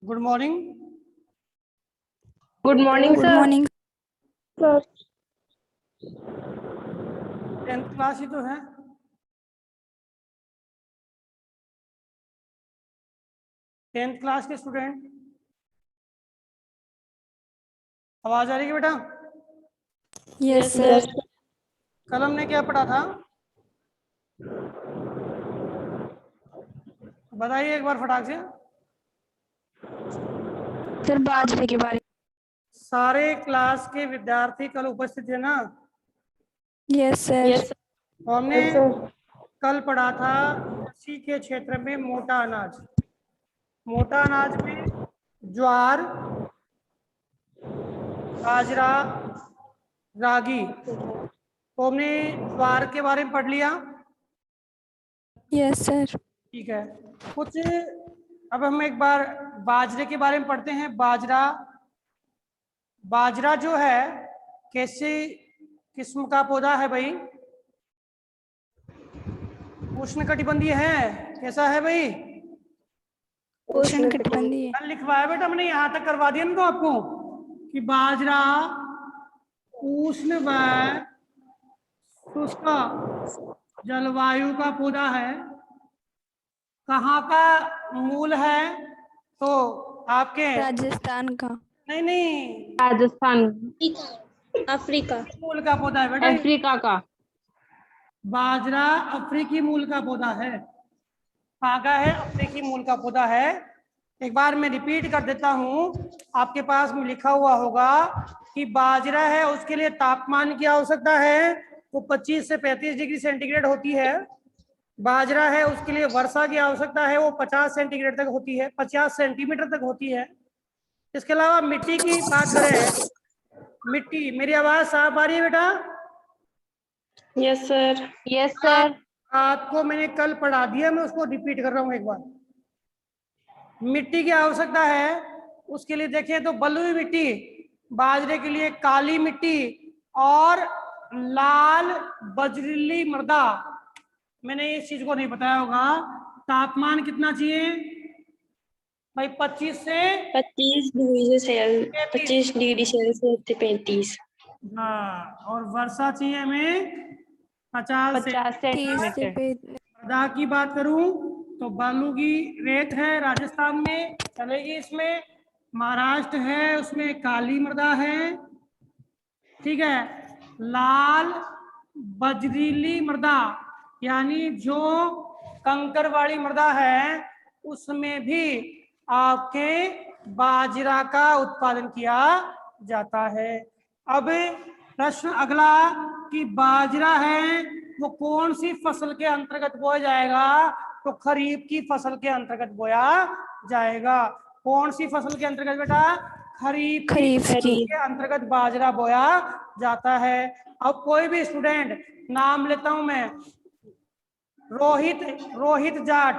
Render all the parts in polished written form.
Good morning. Good morning good sir. Morning sir. 10th class ही तो है। Tenth class के स्टूडेंट, आवाज आ रही है बेटा? Yes sir. कल हमने क्या पढ़ा था, बताइए एक बार फटाक से। सर बाजरे के बारे सारे क्लास के विद्यार्थी कल उपस्थित थे ना? Yes sir. तो हमने कल पढ़ा था कृषि के क्षेत्र में मोटा अनाज। मोटा अनाज में ज्वार, बाजरा, रागी। तो हमने ज्वार के बारे में पढ़ लिया। Yes sir. ठीक है, कुछ अब हम एक बार बाजरे के बारे में पढ़ते हैं। बाजरा, बाजरा जो है कैसी किस्म का पौधा है भाई? उष्णकटिबंधीय है। कैसा है भाई? उष्णकटिबंधीय। कल लिखवाया बेटा हमने, यहाँ तक करवा दिया ना तो आपको कि बाजरा उष्ण व शुष्क जलवायु का पौधा है। कहाँ का मूल है? तो आपके राजस्थान का। नहीं नहीं, राजस्थान, अफ्रीका। मूल का पौधा है बेटा। अफ्रीका का। बाजरा अफ्रीकी मूल का पौधा है। कहाँ का है? अफ्रीकी मूल का पौधा है। एक बार मैं रिपीट कर देता हूँ, आपके पास में लिखा हुआ होगा कि बाजरा है उसके लिए तापमान की आवश्यकता है, वो 25 से 35 डिग्री सेंटीग्रेड होती है। बाजरा है उसके लिए वर्षा की आवश्यकता है, वो 50 सेंटीग्रेड तक होती है, 50 सेंटीमीटर तक होती है। इसके अलावा मिट्टी की बात करें, मिट्टी, मेरी आवाज साफ आ रही है बेटा? Yes sir. Yes sir. आपको मैंने कल पढ़ा दिया, मैं उसको रिपीट कर रहा हूँ एक बार। मिट्टी की आवश्यकता है, उसके लिए देखें तो बलुई मिट्टी, बाजरे के लिए काली मिट्टी और लाल बजरीली मृदा। मैंने इस चीज को नहीं बताया होगा। तापमान कितना चाहिए भाई? 25 से 25 डिग्री से 35। 25 डिग्री सेल्सियस से 35। हाँ, और वर्षा चाहिए हमें 50 से 50 30 से सेंटीमीटर। मृदा की बात करूं तो बालू की रेत है राजस्थान में, चलेगी इसमें। महाराष्ट्र है उसमें काली मृदा है। ठीक है, लाल बजरीली मृदा यानी जो कंकर वाली मृदा है उसमें भी आपके बाजरा का उत्पादन किया जाता है। अब प्रश्न अगला कि बाजरा है वो कौन सी फसल के अंतर्गत बोया जाएगा? तो खरीफ की फसल के अंतर्गत बोया जाएगा। कौन सी फसल के अंतर्गत बेटा? खरीफ की खरीफ की। के अंतर्गत बाजरा बोया जाता है। अब कोई भी स्टूडेंट, नाम लेता हूं मैं, रोहित, रोहित जाट,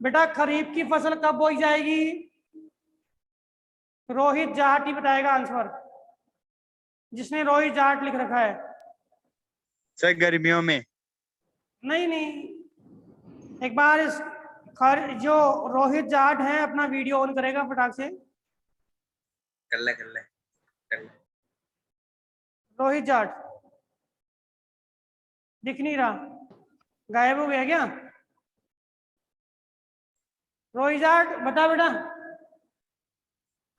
बेटा खरीफ की फसल कब बोई जाएगी? रोहित जाट ही बताएगा आंसर, जिसने रोहित जाट लिख रखा है। सर गर्मियों में। नहीं नहीं, एक बार इस जो रोहित जाट है अपना वीडियो ऑन करेगा फटाक से। कर ले कर ले कर ले। रोहित जाट दिख नहीं रहा, गायब हो गया क्या? रोहित जाट बता बेटा,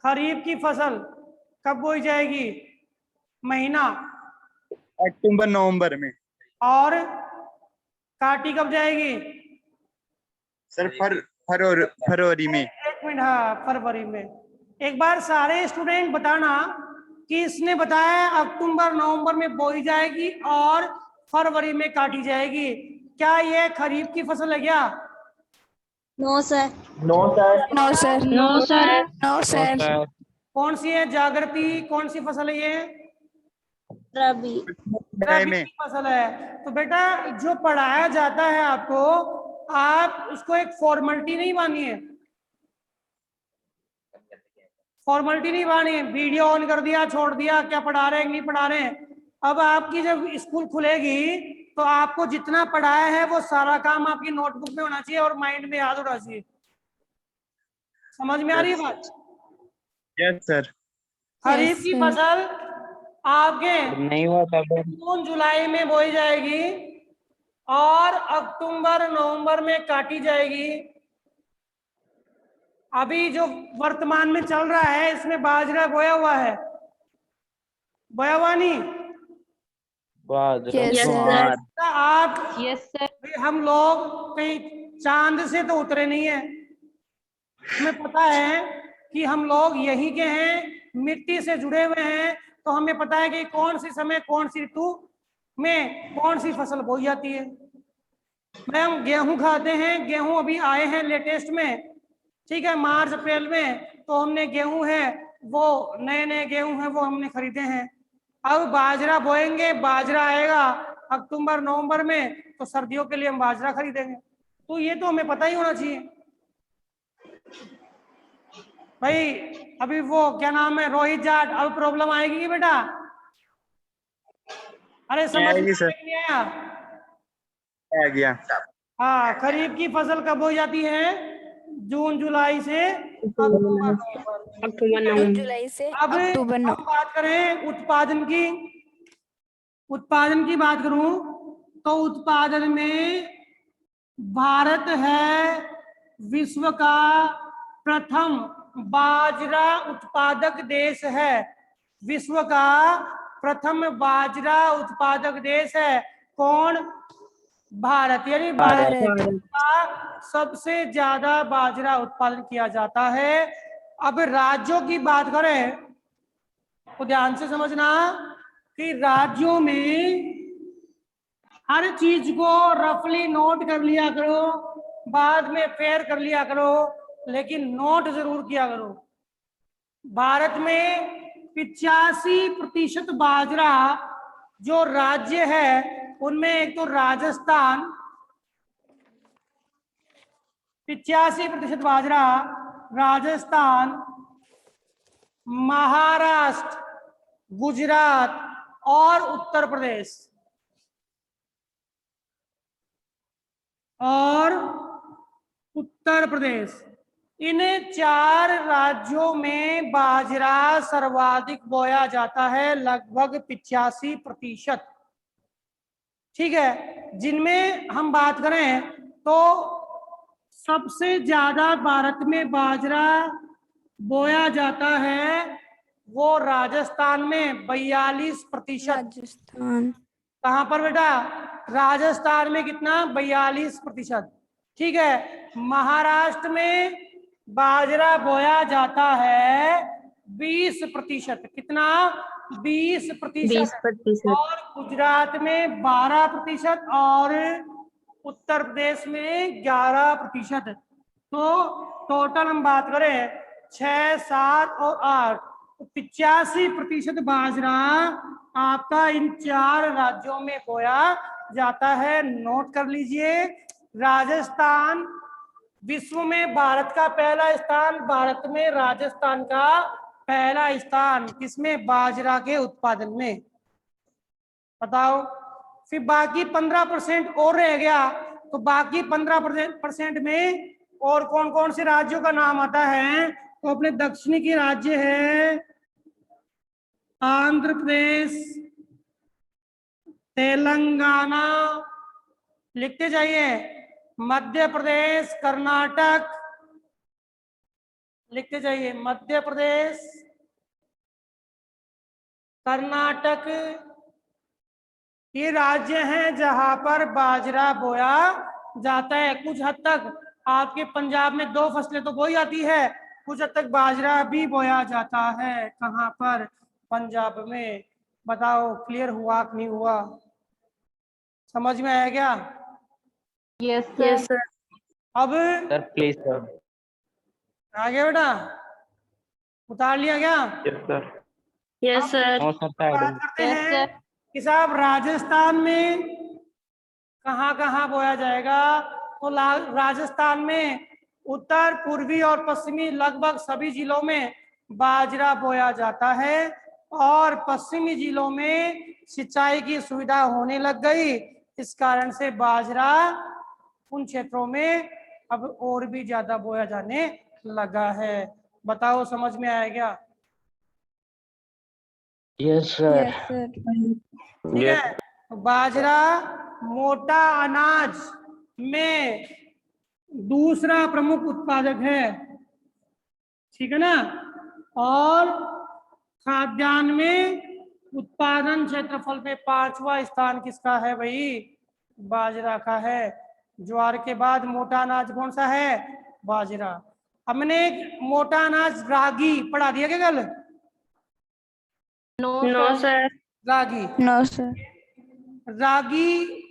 खरीफ की फसल कब बोई जाएगी? महीना अक्टूबर नवंबर में। और काटी कब जाएगी? सर फरवरी में। एक मिनट, हाँ फरवरी में। एक बार सारे स्टूडेंट बताना कि इसने बताया अक्टूबर नवंबर में बोई जाएगी और फरवरी में काटी जाएगी। क्या ये खरीफ की फसल है क्या? No sir. No sir. No sir. No sir. No sir. कौन सी है? जागृति कौन सी फसल है ये? रबी। रबी में की फसल है। तो बेटा जो पढ़ाया जाता है आपको, आप उसको एक फॉर्मेलिटी नहीं मानिए, फॉर्मेलिटी नहीं मानिए। वीडियो ऑन कर दिया, छोड़ दिया, क्या पढ़ा रहे हैं नहीं पढ़ा रहे हैं। अब आपकी जब स्कूल खुलेगी तो आपको जितना पढ़ाया है वो सारा काम आपकी नोटबुक में होना चाहिए और माइंड में याद होना चाहिए। समझ में आ रही है बात? Yes sir. खरीफ की फसल आपके नहीं हुआ तब जून जुलाई में बोई जाएगी और अक्टूबर नवंबर में काटी जाएगी। अभी जो वर्तमान में चल रहा है इसमें बाजरा बोया हुआ है, बोया हुआ नहीं? Yes, sir. आप Yes, sir. भाई हम लोग कहीं चांद से तो उतरे नहीं है, हमें पता है कि हम लोग यहीं के हैं, मिट्टी से जुड़े हुए हैं, तो हमें पता है कि कौन सी समय कौन सी ऋतु में कौन सी फसल बोई जाती है। मैं हम गेहूं खाते हैं, गेहूं अभी आए हैं लेटेस्ट में, ठीक है, मार्च अप्रैल में, तो हमने गेहूं है वो नए गेहूं है वो हमने खरीदे हैं। अब बाजरा बोएंगे, बाजरा आएगा अक्टूबर नवंबर में, तो सर्दियों के लिए हम बाजरा खरीदेंगे। तो ये तो हमें पता ही होना चाहिए भाई। अभी वो क्या नाम है, रोहित जाट, अब प्रॉब्लम आएगी कि बेटा? अरे समझ में आएगी सर। नहीं आया? आ गया। हाँ, खरीफ की फसल कब बोई जाती है? जून जुलाई से अक्टूबर नवंबर। अब हम बात करें उत्पादन की, उत्पादन की बात करूं तो उत्पादन में भारत है विश्व का प्रथम बाजरा उत्पादक देश है। विश्व का प्रथम बाजरा उत्पादक देश है कौन? भारत। यानी भारत का सबसे ज्यादा बाजरा उत्पादन किया जाता है। अब राज्यों की बात करें तो ध्यान से समझना कि राज्यों में हर चीज को रफली नोट कर लिया करो, बाद में फेयर कर लिया करो, लेकिन नोट जरूर किया करो। भारत में 85% बाजरा जो राज्य है उनमें एक तो राजस्थान, 85% बाजरा राजस्थान, महाराष्ट्र, गुजरात और उत्तर प्रदेश, इन 4 राज्यों में बाजरा सर्वाधिक बोया जाता है, लगभग 85%। ठीक है, जिनमें हम बात करें तो सबसे ज्यादा भारत में बाजरा बोया जाता है वो राजस्थान में 42%। राजस्थान। कहां पर बेटा? राजस्थान में कितना? 42%। ठीक है, महाराष्ट्र में बाजरा बोया जाता है 20%। कितना? 20%। और गुजरात में 12% और उत्तर प्रदेश में 11%। तो टोटल हम बात करें 6, 7 और 8, तो 85% बाजरा आपका इन 4 राज्यों में बोया जाता है। नोट कर लीजिए, राजस्थान विश्व में भारत का पहला स्थान, भारत में राजस्थान का पहला स्थान, किसमें? बाजरा के उत्पादन में। बताओ, फिर बाकी 15% और रह गया, तो बाकी 15% में और कौन कौन से राज्यों का नाम आता है? तो अपने दक्षिणी के राज्य है आंध्र प्रदेश, तेलंगाना, लिखते जाइए, मध्य प्रदेश, कर्नाटक, लिखते जाइए, मध्य प्रदेश, कर्नाटक, ये राज्य हैं जहां पर बाजरा बोया जाता है। कुछ हद तक आपके पंजाब में 2 फसलें तो बोई जाती है, कुछ हद तक बाजरा भी बोया जाता है। कहां पर? पंजाब में। बताओ क्लियर हुआ कि नहीं हुआ? समझ में आया क्या? Yes sir. अब सर प्लीज सर। आ गया बेटा? उतार लिया क्या? Yes sir. Yes sir. बात करते हैं कि साहब राजस्थान में कहाँ कहाँ बोया जाएगा? तो राजस्थान में उत्तर, पूर्वी और पश्चिमी लगभग सभी जिलों में बाजरा बोया जाता है, और पश्चिमी जिलों में सिंचाई की सुविधा होने लग गई, इस कारण से बाजरा उन क्षेत्रों में अब और भी ज्यादा बोया जाने लगा है। बताओ समझ में आया क्या? Yes sir. ठीक है। तो बाजरा मोटा अनाज में दूसरा प्रमुख उत्पादक है, ठीक है ना। और खाद्यान्न में उत्पादन क्षेत्रफल में 5वां स्थान किसका है भाई? बाजरा का है। ज्वार के बाद मोटा अनाज कौन सा है? बाजरा। हमने एक मोटा अनाज रागी पढ़ा दिया क्या कल? No sir. Ragi, no sir. Ragi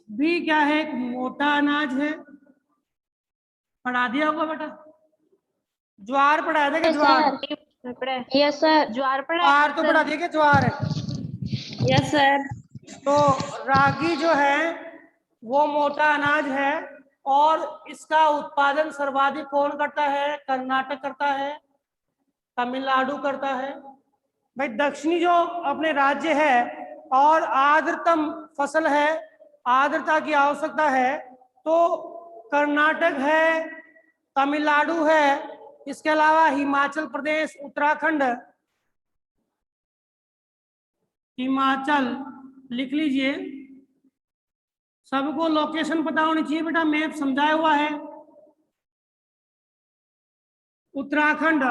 भी क्या है? एक मोटा अनाज है, पढ़ा दिया होगा बेटा। ज्वार पढ़ाया था क्या? Jowar, yes sir. ज्वार पड़ा ज्वार तो पढ़ा दिया क्या? ज्वार। Yes sir. तो रागी जो है वो मोटा अनाज है, और इसका उत्पादन सर्वाधिक कौन करता है? कर्नाटक करता है, तमिलनाडु करता है। भाई दक्षिणी जो अपने राज्य है और आर्द्रतम फसल है, आर्द्रता की आवश्यकता है, तो कर्नाटक है, तमिलनाडु है, इसके अलावा हिमाचल प्रदेश, उत्तराखंड, हिमाचल लिख लीजिए। सबको लोकेशन पता होनी चाहिए बेटा, मैप समझाया हुआ है। उत्तराखंड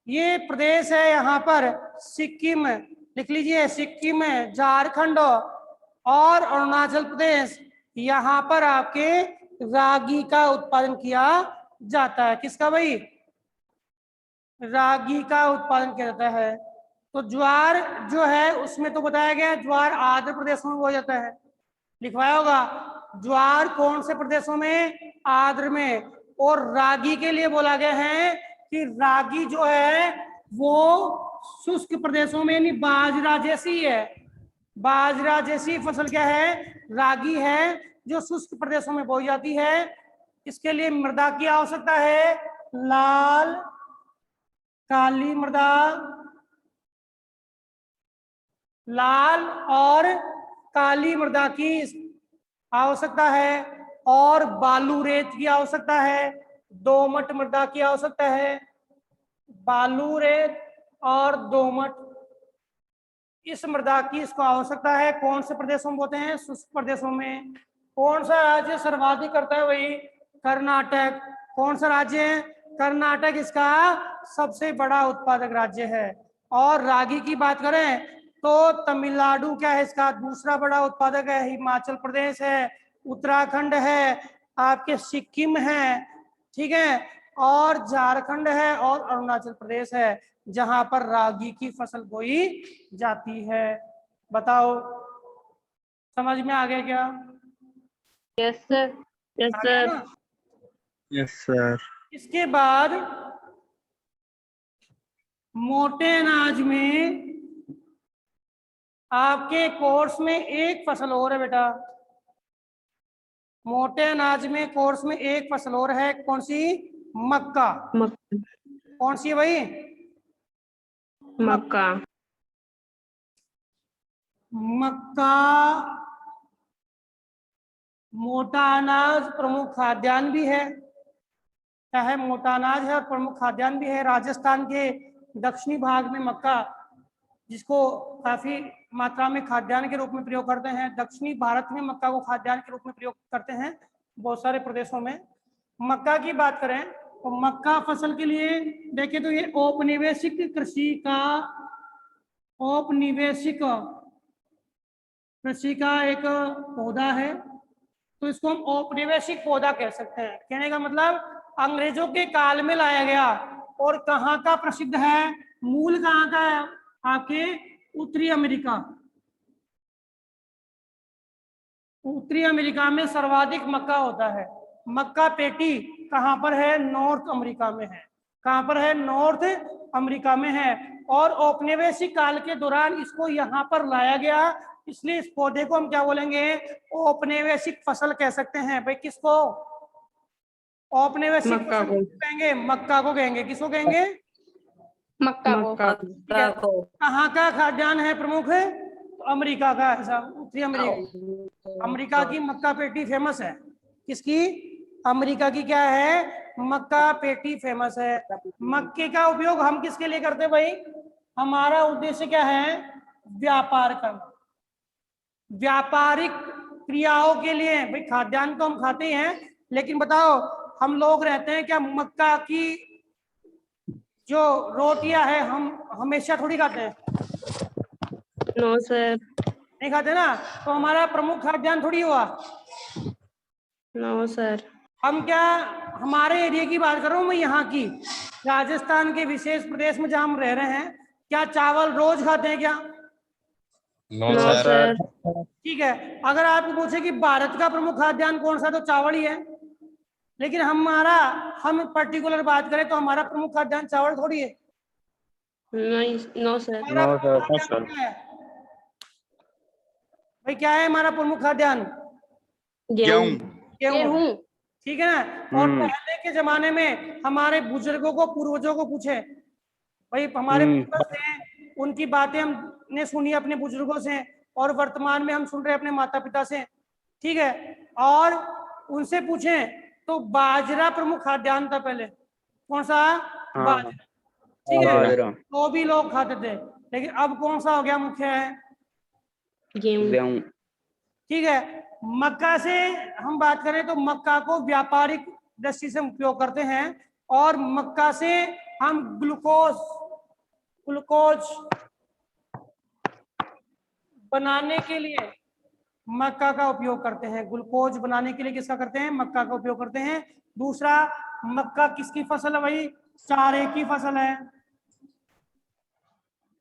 ये प्रदेश है, यहाँ पर सिक्किम लिख लीजिए, सिक्किम है, झारखंड और अरुणाचल प्रदेश, यहाँ पर आपके रागी का उत्पादन किया जाता है। किसका भाई? रागी का उत्पादन किया जाता है। तो ज्वार जो है उसमें तो बताया गया है, ज्वार आंध्र प्रदेश में हो जाता है, लिखवाया होगा। ज्वार कौन से प्रदेशों में? आंध्र में। और रागी के लिए बोला गया है कि रागी जो है वो शुष्क प्रदेशों में, नहीं बाजरा जैसी है, बाजरा जैसी फसल क्या है? रागी है, जो शुष्क प्रदेशों में बोई जाती है। इसके लिए मृदा की आवश्यकता है, लाल काली मृदा, लाल और काली मृदा की आवश्यकता है, और बालू रेत की आवश्यकता है, दोमट मृदा की आवश्यकता है। बालू रेत और दोमट, इस मृदा की इसको आवश्यकता है। कौन से प्रदेशों में बोते हैं? शुष्क प्रदेशों में। कौन सा राज्य सर्वाधिक करता है? वही कर्नाटक। कौन सा राज्य है? कर्नाटक इसका सबसे बड़ा उत्पादक राज्य है। और रागी की बात करें तो तमिलनाडु क्या है? इसका दूसरा बड़ा उत्पादक है। हिमाचल प्रदेश है, उत्तराखंड है, आपके सिक्किम है, ठीक है, और झारखंड है और अरुणाचल प्रदेश है, जहां पर रागी की फसल बोई जाती है। बताओ समझ में आ गया क्या? Yes sir. यस आ गया सर। ना? Yes sir. इसके बाद मोटे अनाज में आपके कोर्स में एक फसल और है बेटा। मोटे अनाज में कोर्स में एक फसल और है, कौन सी? मक्का। कौन सी है भाई? मक्का। मक्का मोटा अनाज प्रमुख खाद्यान्न भी है। क्या है? मोटा अनाज है और प्रमुख खाद्यान्न भी है। राजस्थान के दक्षिणी भाग में मक्का, जिसको काफी मात्रा में खाद्यान्न के रूप में प्रयोग करते हैं, दक्षिणी भारत में मक्का को खाद्यान्न के रूप में प्रयोग करते हैं बहुत सारे प्रदेशों में। मक्का की बात करें तो मक्का फसल के लिए देखें तो ये औपनिवेशिक कृषि का, औपनिवेशिक कृषि का एक पौधा है, तो इसको हम औपनिवेशिक पौधा कह सकते हैं। कहने का मतलब अंग्रेजों के काल में लाया गया। और कहाँ का प्रसिद्ध है? मूल कहाँ का है? आपके उत्तरी अमेरिका। उत्तरी अमेरिका में सर्वाधिक मक्का होता है। मक्का पेटी कहाँ पर है? नॉर्थ अमेरिका में है। कहाँ पर है? नॉर्थ अमेरिका में है। और औपनिवेशिक काल के दौरान इसको यहाँ पर लाया गया, इसलिए इस पौधे को हम क्या बोलेंगे? औपनिवेशिक फसल कह सकते हैं। भाई किसको? औपनिवेशिक फसल कहेंगे? मक्का को कहेंगे। किसको कहेंगे? मक्का को। कहाँ का खाद्यान्न है प्रमुख? तो अमेरिका का है साहब, उत्तरी अमेरिका। अमेरिका की मक्का पेटी फेमस है। किसकी? अमेरिका की क्या है? मक्का पेटी फेमस है। मक्के का उपयोग हम किसके लिए करते हैं भाई? हमारा उद्देश्य क्या है? व्यापार करना, व्यापारिक क्रियाओं के लिए। भाई खाद्यान्न तो हम खाते ही हैं, लेकिन बताओ हम लोग रहते हैं क्या मक्का की जो रोटियां है हम हमेशा थोड़ी खाते हैं? No sir. नहीं खाते ना, तो हमारा प्रमुख खाद्यान्न थोड़ी हुआ। No sir. हम क्या, हमारे एरिया की बात कर रहा हूँ मैं, यहाँ की राजस्थान के विशेष प्रदेश में जहाँ हम रह रहे हैं, क्या चावल रोज खाते हैं क्या? No sir. ठीक है, अगर आपको पूछे कि भारत का प्रमुख खाद्यान्न कौन सा, तो चावल ही है। लेकिन हम पर्टिकुलर बात करें तो हमारा प्रमुख खाद्यान्न चावल थोड़ी है। No sir. हमारा नो प्रमुख सर। खाद्यान्न क्या है भाई? क्या है हमारा प्रमुख खाद्यान्न? गेहूं। गेहूं है। ठीक है ना। और पहले के जमाने में हमारे बुजुर्गों को, पूर्वजों को पूछे भाई, हमारे पूर्वज थे, उनकी बातें हमने सुनी अपने बुजुर्गों से, और वर्तमान में हम सुन रहे हैं अपने माता पिता से। ठीक है, और उनसे पूछें तो बाजरा प्रमुख खाद्यान्न था पहले। कौन सा? बाजरा। ठीक है, तो भी लोग खाते थे, लेकिन अब कौन सा हो गया मुख्य है? गेहूं। ठीक है, मक्का से हम बात करें तो मक्का को व्यापारिक दृष्टि से उपयोग करते हैं, और मक्का से हम ग्लूकोज बनाने के लिए मक्का का उपयोग करते हैं। ग्लूकोज बनाने के लिए किसका करते हैं? मक्का का उपयोग करते हैं। दूसरा, मक्का किसकी फसल है भाई? चारे की फसल है।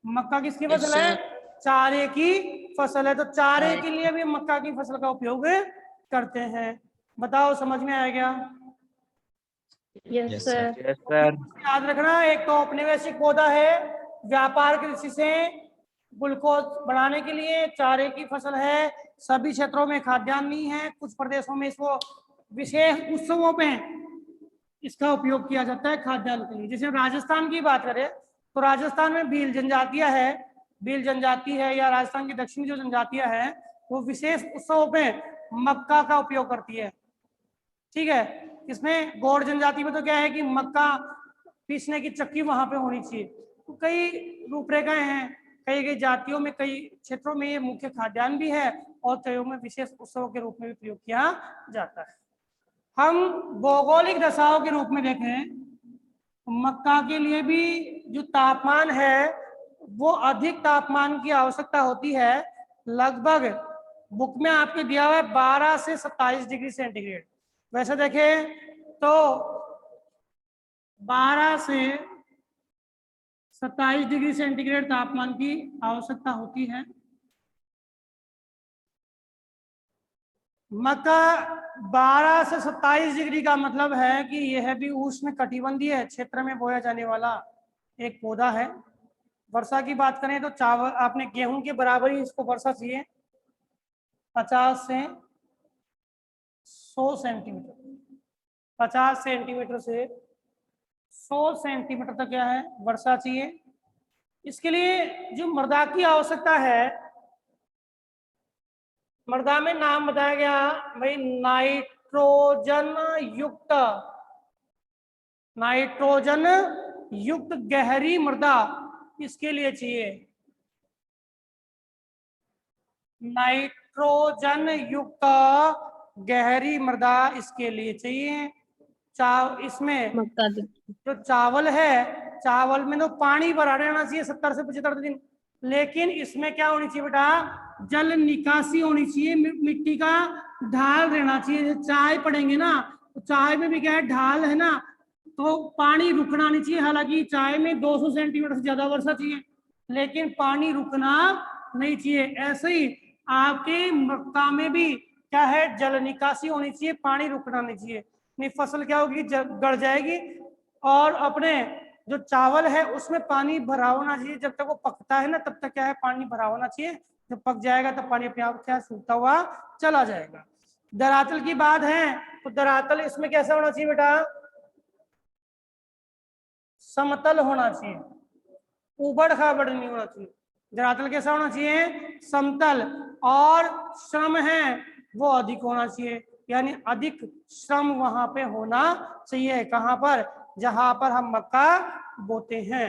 मक्का किसकी फसल है? चारे की फसल है। तो चारे के लिए भी मक्का की फसल का उपयोग करते हैं। बताओ समझ में आ गया? Yes sir. Yes sir. याद रखना, एक तो औपनिवेशिक पौधा है, व्यापार कृषि से ग्लूकोज बढ़ाने के लिए, चारे की फसल है, सभी क्षेत्रों में खाद्यान्न नहीं है, कुछ प्रदेशों में इसको विशेष उत्सवों पे इसका उपयोग किया जाता है खाद्यान्न के लिए। जैसे राजस्थान की बात करें तो राजस्थान में भील जनजाति है, या राजस्थान की दक्षिणी जो जनजातियां है, वो विशेष उत्सवों पे मक्का का उपयोग करती है। ठीक है, इसमें गौड़ जनजाति में तो क्या है कि मक्का पीसने की चक्की वहां पे होनी चाहिए। तो कई रूपरेखाएं हैं, कई कई जातियों में, कई क्षेत्रों में ये मुख्य खाद्यान्न भी है, और कईयों में विशेष उत्सवों के रूप में भी प्रयोग किया जाता है। हम भौगोलिक दशाओं के रूप में देखें, मक्का के लिए भी जो तापमान है वो अधिक तापमान की आवश्यकता होती है। लगभग बुक में आपके दिया हुआ है 12 से 27 डिग्री सेंटीग्रेड। वैसे देखें तो 12 से 27 डिग्री सेंटीग्रेड तापमान की आवश्यकता होती है। मक्का 12 से 27 डिग्री का मतलब है कि यह भी उष्ण कटिबंधीय क्षेत्र में बोया जाने वाला एक पौधा है। वर्षा की बात करें तो चावल, आपने गेहूं के बराबर ही इसको वर्षा चाहिए, 50 से 100 सेंटीमीटर। 50 सेंटीमीटर से 100 सेंटीमीटर तक क्या है? वर्षा चाहिए। इसके लिए जो मृदा की आवश्यकता है, मृदा में नाम बताया गया भाई, नाइट्रोजन युक्त गहरी मृदा इसके लिए चाहिए। नाइट्रोजन युक्त गहरी मृदा इसके लिए चाहिए। इसमें मक्का जो चावल है, चावल में तो पानी भरा रहना चाहिए 70 से 75 दिन, लेकिन इसमें क्या होनी चाहिए बेटा? जल निकासी होनी चाहिए, मिट्टी का ढाल रहना चाहिए। चाय पड़ेंगे ना, तो चाय में भी क्या है? ढाल है ना, तो पानी रुकना नहीं चाहिए। हालांकि चाय में 200 सेंटीमीटर से ज्यादा वर्षा चाहिए, लेकिन पानी रुकना नहीं चाहिए। ऐसे ही आपके मक्का में भी क्या है? जल निकासी होनी चाहिए, पानी रुकना नहीं चाहिए। नहीं फसल क्या होगी? गड़ जाएगी। और अपने जो चावल है उसमें पानी भरा होना चाहिए। जब तक वो पकता है ना, तब तक क्या है? पानी भरा होना चाहिए। जब पक जाएगा तो पानी अपने आप क्या सूखता हुआ चला जाएगा। दरातल की बात है तो दरातल इसमें कैसा होना चाहिए बेटा? समतल होना चाहिए, उबड़ खाबड़ नहीं होना चाहिए। धरातल कैसा होना चाहिए? समतल। और श्रम है वो अधिक होना चाहिए। यानी अधिक श्रम वहां पे होना चाहिए। कहां पर? जहां पर हम मक्का बोते हैं।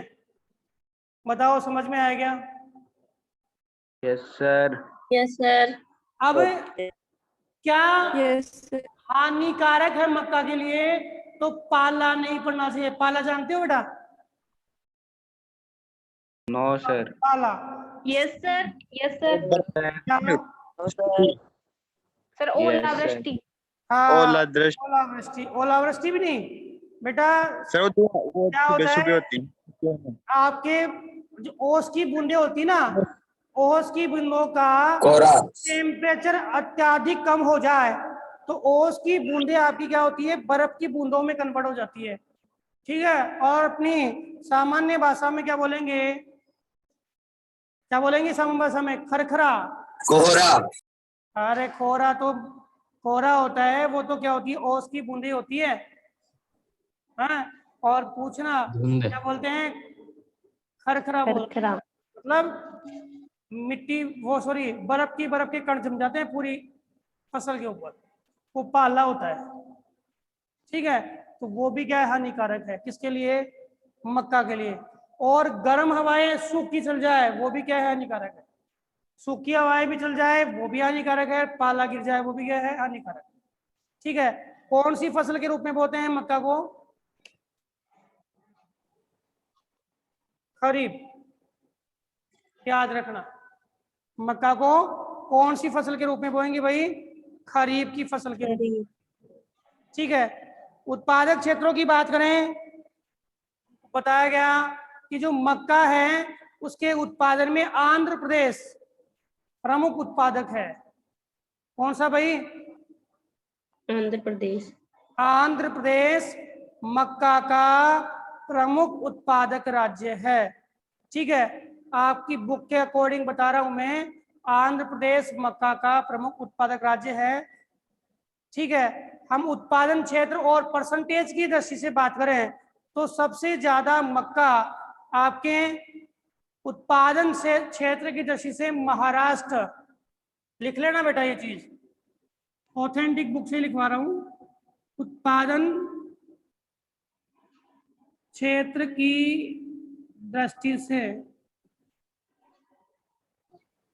बताओ समझ में आया क्या? Yes, sir. Yes sir. अब क्या Yes. हानिकारक है मक्का के लिए? तो पाला नहीं पड़ना चाहिए। पाला जानते हो बेटा? No, sir. पाला Yes, sir. Yes, sir. क्या? Sir, Yes, ओलावृष्टि। हाँ, ओला दृष्टि। ओलावृष्टि। ओलावृष्टि भी नहीं बेटा। सर वो क्या होता सुबह है? होती है। आपके जो ओस की बूंदे होती ना, ओस की बूंदों का टेम्परेचर अत्यधिक कम हो जाए तो ओस की बूंदे आपकी क्या होती है? बर्फ की बूंदों में कन्वर्ट हो जाती है। ठीक है। और अपनी सामान्य भाषा में क्या बोलेंगे? क्या बोलेंगे सामान्य भाषा में? खरखरा, कोहरा। अरे कोहरा तो कोहरा होता है, वो तो क्या होती है? ओस की बूंदे होती है। हाँ, और पूछना क्या बोलते हैं? खरखरा बोलते हैं। मतलब मिट्टी, वो सॉरी बर्फ के कण जम जाते हैं पूरी फसल के ऊपर, वो पाला होता है। ठीक है, तो वो भी क्या है? हानिकारक है। किसके लिए? मक्का के लिए। और गर्म हवाएं सूखी चल जाए वो भी क्या है? हानिकारक है। सूखी हवाएं भी चल जाए वो भी हानिकारक है। पाला गिर जाए वो भी क्या है? हानिकारक। ठीक है। कौन सी फसल के रूप में बोते हैं मक्का को? खरीफ। याद रखना, मक्का को कौन सी फसल के रूप में बोएंगे भाई? खरीफ की फसल के रूप में। ठीक है। उत्पादक क्षेत्रों की बात करें, बताया गया कि जो मक्का है उसके उत्पादन में आंध्र प्रदेश प्रमुख उत्पादक है। कौन सा भाई? आंध्र प्रदेश। आंध्र प्रदेश मक्का का प्रमुख उत्पादक राज्य है। ठीक है, आपकी बुक के अकॉर्डिंग बता रहा हूं मैं, आंध्र प्रदेश मक्का का प्रमुख उत्पादक राज्य है। ठीक है। हम उत्पादन क्षेत्र और परसेंटेज की दृष्टि से बात करें तो सबसे ज्यादा मक्का आपके उत्पादन से क्षेत्र की दृष्टि से महाराष्ट्र, लिख लेना बेटा ये चीज, ऑथेंटिक बुक से लिखवा रहा हूं। उत्पादन क्षेत्र की दृष्टि से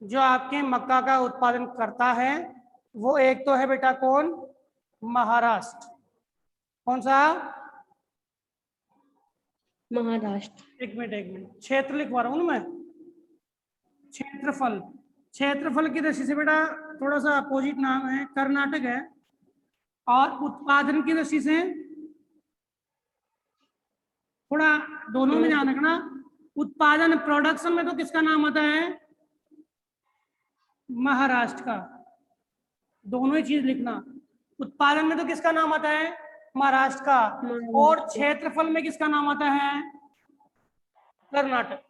जो आपके मक्का का उत्पादन करता है वो एक तो है बेटा कौन? महाराष्ट्र। कौन सा? महाराष्ट्र। एक मिनट, क्षेत्र लिखवा रहा हूं ना मैं, क्षेत्रफल। क्षेत्रफल की दृष्टि से बेटा थोड़ा सा अपोजिट नाम है, कर्नाटक है। और उत्पादन की दृष्टि से थोड़ा दोनों में ध्यान रखना। उत्पादन प्रोडक्शन में तो किसका नाम आता है? महाराष्ट्र का। दोनों ही चीज लिखना। उत्पादन में तो किसका नाम आता है? महाराष्ट्र का। और क्षेत्रफल में किसका नाम आता है? कर्नाटक।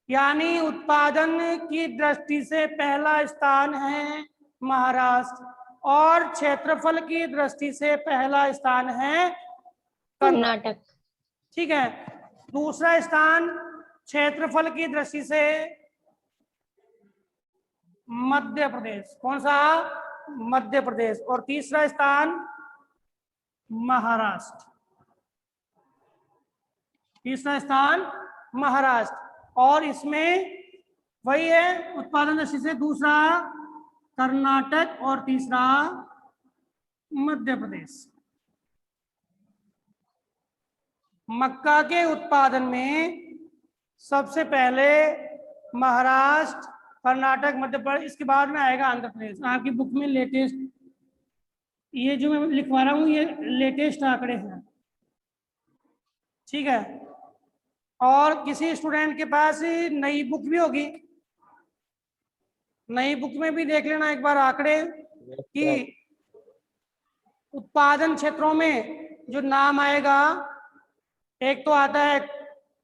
यानी उत्पादन की दृष्टि से पहला स्थान है महाराष्ट्र और क्षेत्रफल की दृष्टि से पहला स्थान है कर्नाटक। ठीक है। दूसरा स्थान क्षेत्रफल की दृष्टि से मध्य प्रदेश। कौन सा? मध्य प्रदेश। और तीसरा स्थान महाराष्ट्र। तीसरा स्थान महाराष्ट्र। और इसमें वही है उत्पादन दृष्टि से, दूसरा कर्नाटक और तीसरा मध्य प्रदेश। मक्का के उत्पादन में सबसे पहले महाराष्ट्र, कर्नाटक, मध्य प्रदेश, इसके बाद में आएगा आंध्र प्रदेश। आपकी बुक में लेटेस्ट, ये जो मैं लिखवा रहा हूँ ये लेटेस्ट आंकड़े हैं। ठीक है। और किसी स्टूडेंट के पास नई बुक भी होगी, नई बुक में भी देख लेना एक बार आंकड़े कि उत्पादन क्षेत्रों में जो नाम आएगा, एक तो आता है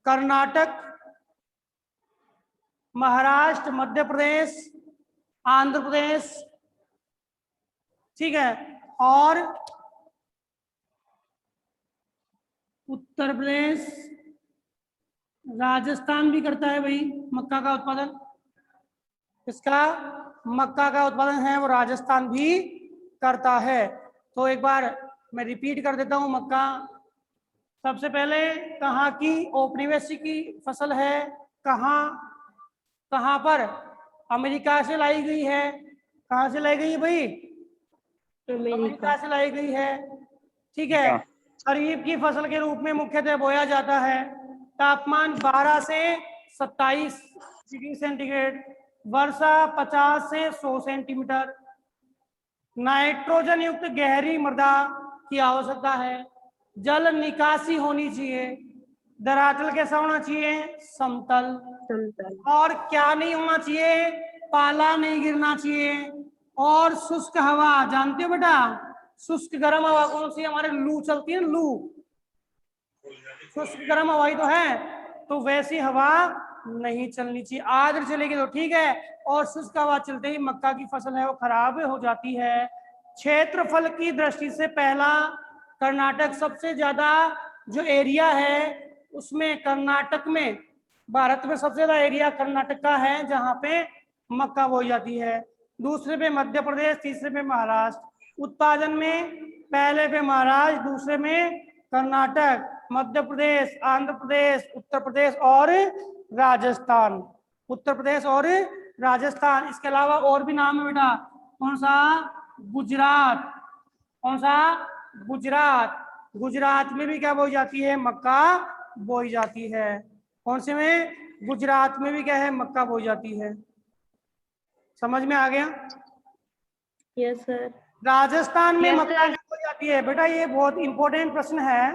कर्नाटक, महाराष्ट्र, मध्य प्रदेश, आंध्र प्रदेश। ठीक है। और उत्तर प्रदेश, राजस्थान भी करता है भाई मक्का का उत्पादन। इसका मक्का का उत्पादन है वो राजस्थान भी करता है। तो एक बार मैं रिपीट कर देता हूँ। मक्का सबसे पहले कहाँ की औपनिवेशिक की फसल है, कहाँ पर अमेरिका से लाई गई है, कहाँ से लाई गई है भाई, अमेरिका। अमेरिका से लाई गई है। ठीक है। खरीफ की फसल के रूप में मुख्यतः बोया जाता है। तापमान 12 से 27 डिग्री सेंटीग्रेड, वर्षा 50 से 100 सेंटीमीटर, नाइट्रोजन युक्त गहरी मृदा की आवश्यकता है, जल निकासी होनी चाहिए, धरातल कैसा होना चाहिए, समतल, समतल। और क्या नहीं होना चाहिए, पाला नहीं गिरना चाहिए, और शुष्क हवा। जानते हो बेटा शुष्क गर्म हवा कौन सी, हमारे लू चलती है ना, लू, शुष्क गर्म हवा ही तो है, तो वैसी हवा नहीं चलनी चाहिए। आद्र चलेगी तो ठीक है, और शुष्क हवा चलते ही मक्का की फसल है वो खराब हो जाती है। क्षेत्रफल की दृष्टि से पहला कर्नाटक सबसे ज्यादा जो एरिया है उसमें कर्नाटक में, भारत में सबसे ज्यादा एरिया कर्नाटक का है जहां पे मक्का बोई जाती है। दूसरे पे मध्य प्रदेश, तीसरे पे महाराष्ट्र। उत्पादन में पहले पे महाराष्ट्र, दूसरे में कर्नाटक, मध्य प्रदेश, आंध्र प्रदेश, उत्तर प्रदेश और राजस्थान। उत्तर प्रदेश और राजस्थान, इसके अलावा और भी नाम है बेटा। कौन सा, गुजरात। कौन सा, गुजरात। गुजरात में भी क्या बोई जाती है, मक्का बोई जाती है। कौन से में, गुजरात में भी क्या है, मक्का बोई जाती है। समझ में आ गया। Yes sir. राजस्थान में Yes, मक्का sir. बोई जाती है बेटा, ये बहुत इंपॉर्टेंट प्रश्न है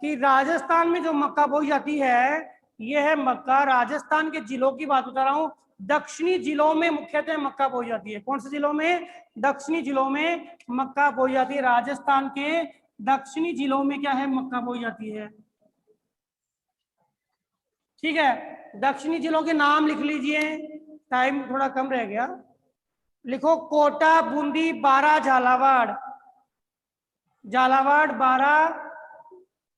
कि राजस्थान में जो मक्का बोई जाती है, ये है मक्का, राजस्थान के जिलों की बात बता रहा हूँ। दक्षिणी जिलों में मुख्यतः मक्का बोई जाती है। कौन से जिलों में, दक्षिणी जिलों में मक्का बोई जाती है। राजस्थान के दक्षिणी जिलों में क्या है, मक्का बोई जाती है। ठीक है, दक्षिणी जिलों के नाम लिख लीजिए, टाइम थोड़ा कम रह गया। लिखो, कोटा, बूंदी, बारा, झालावाड़। झालावाड़, बारा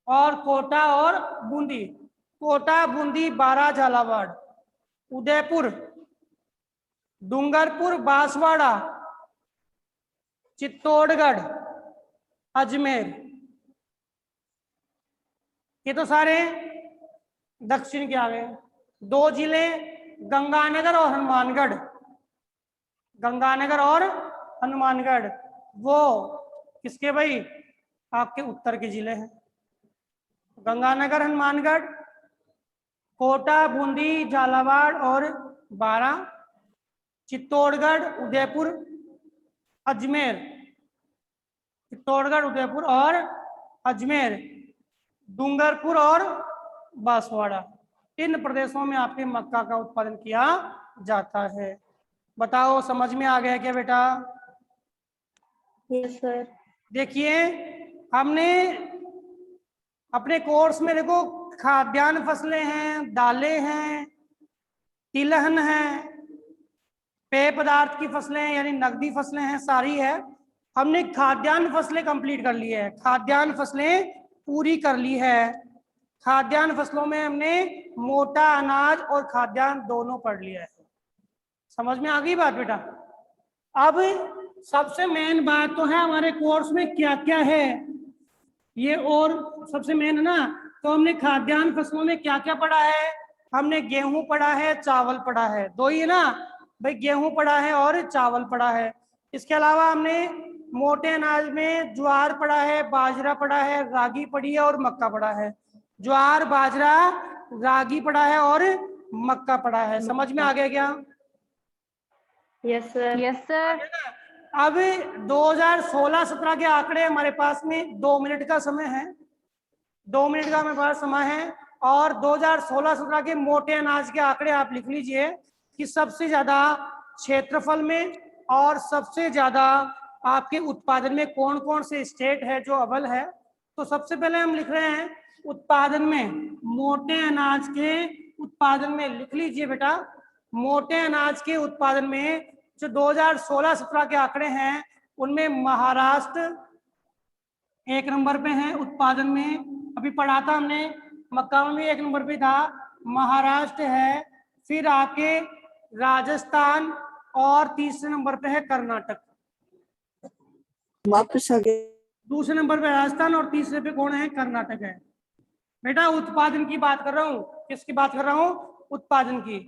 और कोटा और बूंदी। कोटा, बूंदी, बारा, झालावाड़। उदयपुर, डूंगरपुर, बांसवाड़ा, चित्तौड़गढ़, अजमेर। ये तो सारे दक्षिण के आ गए। दो जिले गंगानगर और हनुमानगढ़। गंगानगर और हनुमानगढ़ वो किसके भाई, आपके उत्तर के जिले हैं। गंगानगर, हनुमानगढ़, कोटा, बूंदी, झालावाड़ और बारा, चित्तौड़गढ़, उदयपुर, अजमेर। चित्तौड़गढ़, उदयपुर और अजमेर, डूंगरपुर और बांसवाड़ा। इन प्रदेशों में आपके मक्का का उत्पादन किया जाता है। बताओ समझ में आ गया क्या बेटा। Yes sir. देखिए हमने अपने कोर्स में देखो खाद्यान्न फसलें हैं, दालें हैं, तिलहन है, पेय पदार्थ की फसलें यानी नकदी फसलें हैं, सारी है। हमने खाद्यान्न फसलें कंप्लीट कर ली है, खाद्यान्न फसलें पूरी कर ली है। खाद्यान्न फसलों में हमने मोटा अनाज और खाद्यान्न दोनों पढ़ लिया है। समझ में आ गई बात बेटा। अब सबसे मेन बात तो है हमारे कोर्स में क्या क्या है ये, और सबसे मेन है ना। तो हमने खाद्यान्न फसलों में क्या क्या पढ़ा है, हमने गेहूं पढ़ा है, चावल पढ़ा है, दो ही है ना भाई, गेहूं पढ़ा है और चावल पढ़ा है। इसके अलावा हमने मोटे अनाज में ज्वार पढ़ा है, बाजरा पढ़ा है, रागी पढ़ी है और मक्का पढ़ा है। ज्वार, बाजरा, रागी पढ़ा है और मक्का पढ़ा है। समझ में आ गया क्या। Yes sir. Yes, sir. अब 2016-17 के आंकड़े हमारे पास में 2 मिनट का समय है, 2 मिनट का हमारे पास समय है। और 2016-17 के मोटे अनाज के आंकड़े आप लिख लीजिए कि सबसे ज्यादा क्षेत्रफल में और सबसे ज्यादा आपके उत्पादन में कौन कौन से स्टेट है जो अव्वल है। तो सबसे पहले हम लिख रहे हैं उत्पादन में, मोटे अनाज के उत्पादन में लिख लीजिए बेटा। मोटे अनाज के उत्पादन में जो 2016-17 के आंकड़े हैं उनमें महाराष्ट्र 1 नंबर पे है उत्पादन में। अभी पढ़ा था हमने, मक्का में भी 1 नंबर पे था, महाराष्ट्र है, फिर आके राजस्थान और तीसरे नंबर पे है कर्नाटक। वापस आ गए। दूसरे नंबर पे राजस्थान और तीसरे पे कौन है? कर्नाटक है। बेटा उत्पादन की बात कर रहा हूँ, किसकी बात कर रहा हूँ? उत्पादन की,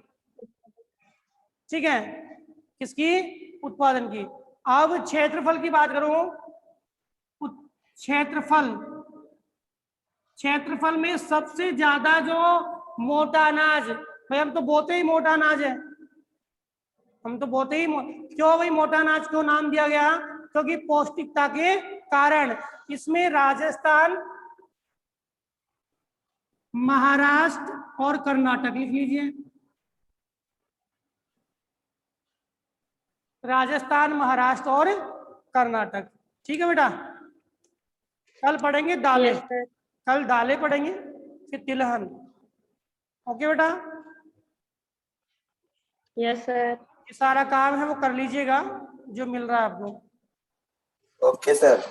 ठीक है, किसकी? उत्पादन की। अब क्षेत्रफल की बात करूं, क्षेत्रफल, क्षेत्रफल में सबसे ज्यादा जो मोटा अनाज, भाई हम तो बोते ही मोटा अनाज है, हम तो बोते ही क्यों भाई मोटा अनाज क्यों नाम दिया गया? क्योंकि पौष्टिकता के कारण। इसमें राजस्थान, महाराष्ट्र और कर्नाटक लिख लीजिए। राजस्थान, महाराष्ट्र और कर्नाटक, ठीक है बेटा। कल पढ़ेंगे दालें, यस सर। कल दालें पढ़ेंगे, फिर तिलहन। ओके बेटा, यस सर। ये सारा काम है वो कर लीजिएगा जो मिल रहा है आपको। Okay sir.